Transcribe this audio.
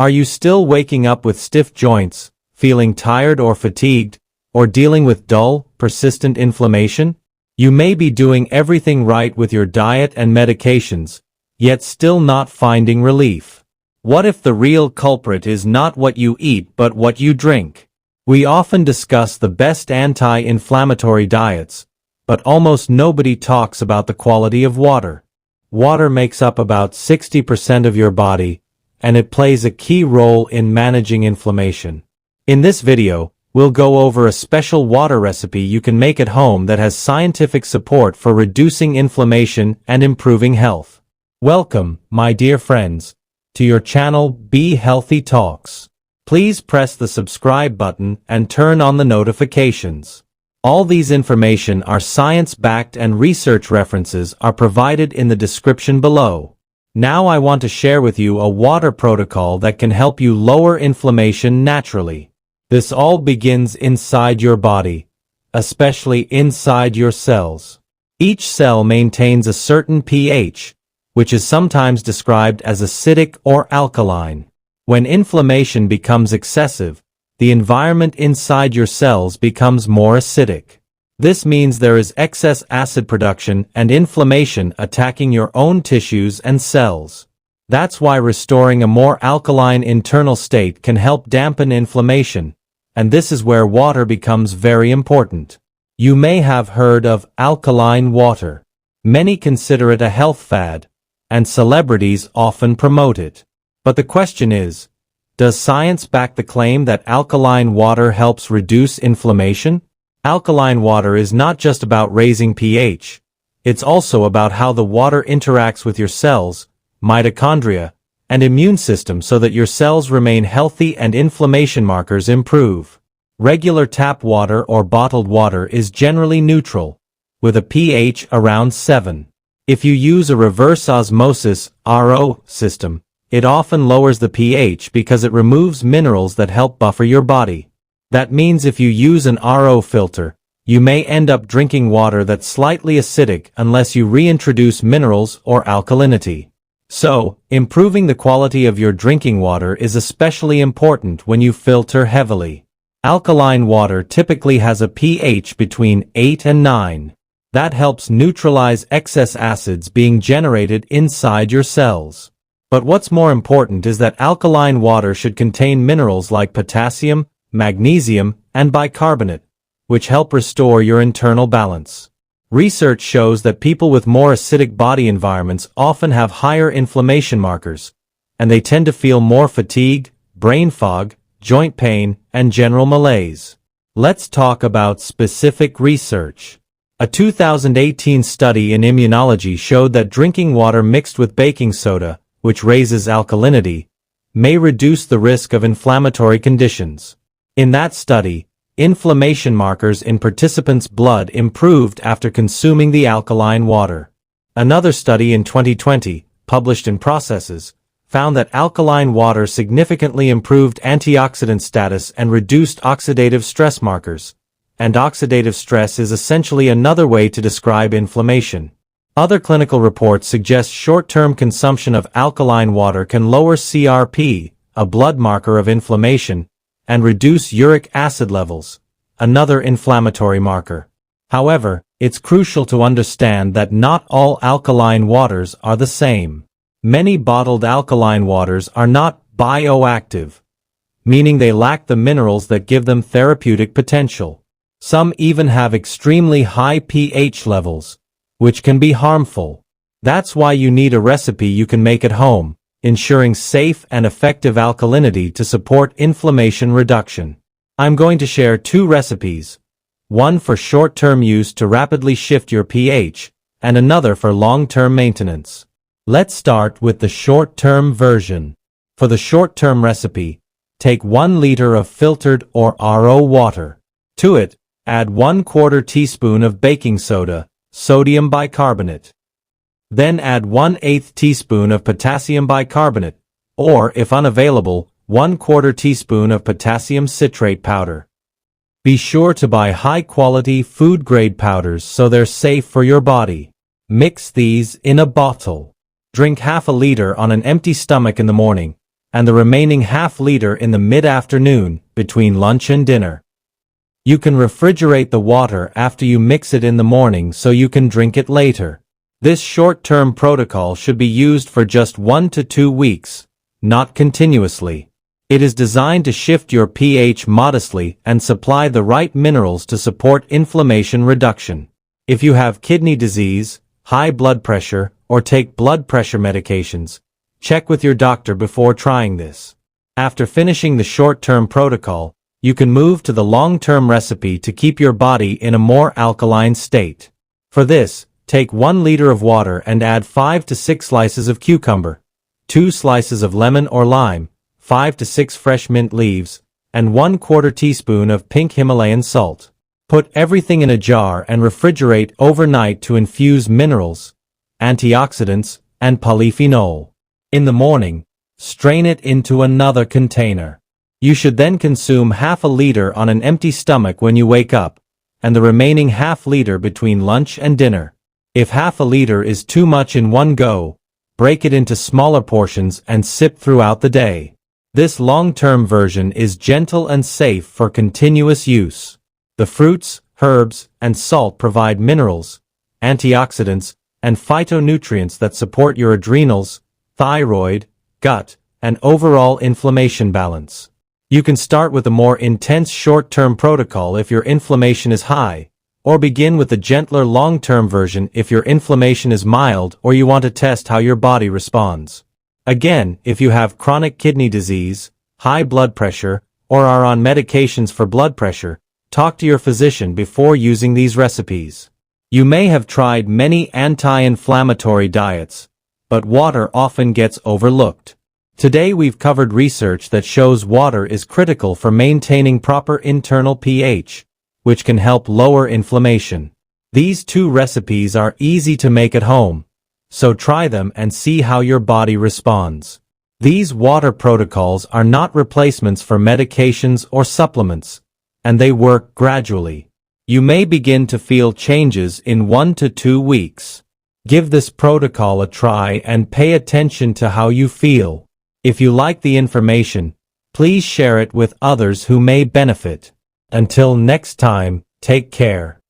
Are you still waking up with stiff joints, feeling tired or fatigued, or dealing with dull, persistent inflammation? You may be doing everything right with your diet and medications, yet still not finding relief. What if the real culprit is not what you eat but what you drink? We often discuss the best anti-inflammatory diets, but almost nobody talks about the quality of water. Water makes up about 60% of your body, and it plays a key role in managing inflammation. In this video, we'll go over a special water recipe you can make at home that has scientific support for reducing inflammation and improving health. Welcome, my dear friends, to your channel Be Healthy Talks. Please press the subscribe button and turn on the notifications. All these information are science-backed and research references are provided in the description below. Now I want to share with you a water protocol that can help you lower inflammation naturally. This all begins inside your body, especially inside your cells. Each cell maintains a certain pH, which is sometimes described as acidic or alkaline. When inflammation becomes excessive, the environment inside your cells becomes more acidic. This means there is excess acid production and inflammation attacking your own tissues and cells. That's why restoring a more alkaline internal state can help dampen inflammation, and this is where water becomes very important. You may have heard of alkaline water. Many consider it a health fad, and celebrities often promote it. But the question is, does science back the claim that alkaline water helps reduce inflammation? Alkaline water is not just about raising pH. It's also about how the water interacts with your cells, mitochondria, and immune system so that your cells remain healthy and inflammation markers improve. Regular tap water or bottled water is generally neutral, with a pH around 7. If you use a reverse osmosis (RO) system, it often lowers the pH because it removes minerals that help buffer your body. That means if you use an RO filter, you may end up drinking water that's slightly acidic unless you reintroduce minerals or alkalinity. So, improving the quality of your drinking water is especially important when you filter heavily. Alkaline water typically has a pH between 8 and 9. That helps neutralize excess acids being generated inside your cells. But what's more important is that alkaline water should contain minerals like potassium, magnesium, and bicarbonate, which help restore your internal balance. Research shows that people with more acidic body environments often have higher inflammation markers, and they tend to feel more fatigue, brain fog, joint pain, and general malaise. Let's talk about specific research. A 2018 study in immunology showed that drinking water mixed with baking soda, which raises alkalinity, may reduce the risk of inflammatory conditions. In that study, inflammation markers in participants' blood improved after consuming the alkaline water. Another study in 2020, published in Processes, found that alkaline water significantly improved antioxidant status and reduced oxidative stress markers. And oxidative stress is essentially another way to describe inflammation. Other clinical reports suggest short-term consumption of alkaline water can lower CRP, a blood marker of inflammation, and reduce uric acid levels, another inflammatory marker. However, it's crucial to understand that not all alkaline waters are the same. Many bottled alkaline waters are not bioactive, meaning they lack the minerals that give them therapeutic potential. Some even have extremely high pH levels, which can be harmful. That's why you need a recipe you can make at home, ensuring safe and effective alkalinity to support inflammation reduction. I'm going to share two recipes, one for short-term use to rapidly shift your pH, and another for long-term maintenance. Let's start with the short-term version. For the short-term recipe, take 1 liter of filtered or RO water. To it, add 1/4 teaspoon of baking soda, sodium bicarbonate. Then add 1/8 teaspoon of potassium bicarbonate, or if unavailable, 1/4 teaspoon of potassium citrate powder. Be sure to buy high-quality food-grade powders so they're safe for your body. Mix these in a bottle. Drink half a liter on an empty stomach in the morning, and the remaining half-liter in the mid-afternoon, between lunch and dinner. You can refrigerate the water after you mix it in the morning so you can drink it later. This short-term protocol should be used for just 1 to 2 weeks, not continuously. It is designed to shift your pH modestly and supply the right minerals to support inflammation reduction. If you have kidney disease, high blood pressure, or take blood pressure medications, check with your doctor before trying this. After finishing the short-term protocol, you can move to the long-term recipe to keep your body in a more alkaline state. For this, take 1 liter of water and add 5 to 6 slices of cucumber, 2 slices of lemon or lime, 5 to 6 fresh mint leaves, and 1/4 teaspoon of pink Himalayan salt. Put everything in a jar and refrigerate overnight to infuse minerals, antioxidants, and polyphenol. In the morning, strain it into another container. You should then consume half a liter on an empty stomach when you wake up, and the remaining half-liter between lunch and dinner. If half a liter is too much in one go, break it into smaller portions and sip throughout the day. This long-term version is gentle and safe for continuous use. The fruits, herbs, and salt provide minerals, antioxidants, and phytonutrients that support your adrenals, thyroid, gut, and overall inflammation balance. You can start with a more intense short-term protocol if your inflammation is high, or begin with a gentler long-term version if your inflammation is mild or you want to test how your body responds. Again, if you have chronic kidney disease, high blood pressure, or are on medications for blood pressure, talk to your physician before using these recipes. You may have tried many anti-inflammatory diets, but water often gets overlooked. Today we've covered research that shows water is critical for maintaining proper internal pH, which can help lower inflammation. These 2 recipes are easy to make at home, so try them and see how your body responds. These water protocols are not replacements for medications or supplements, and they work gradually. You may begin to feel changes in 1 to 2 weeks. Give this protocol a try and pay attention to how you feel. If you like the information, please share it with others who may benefit. Until next time, take care.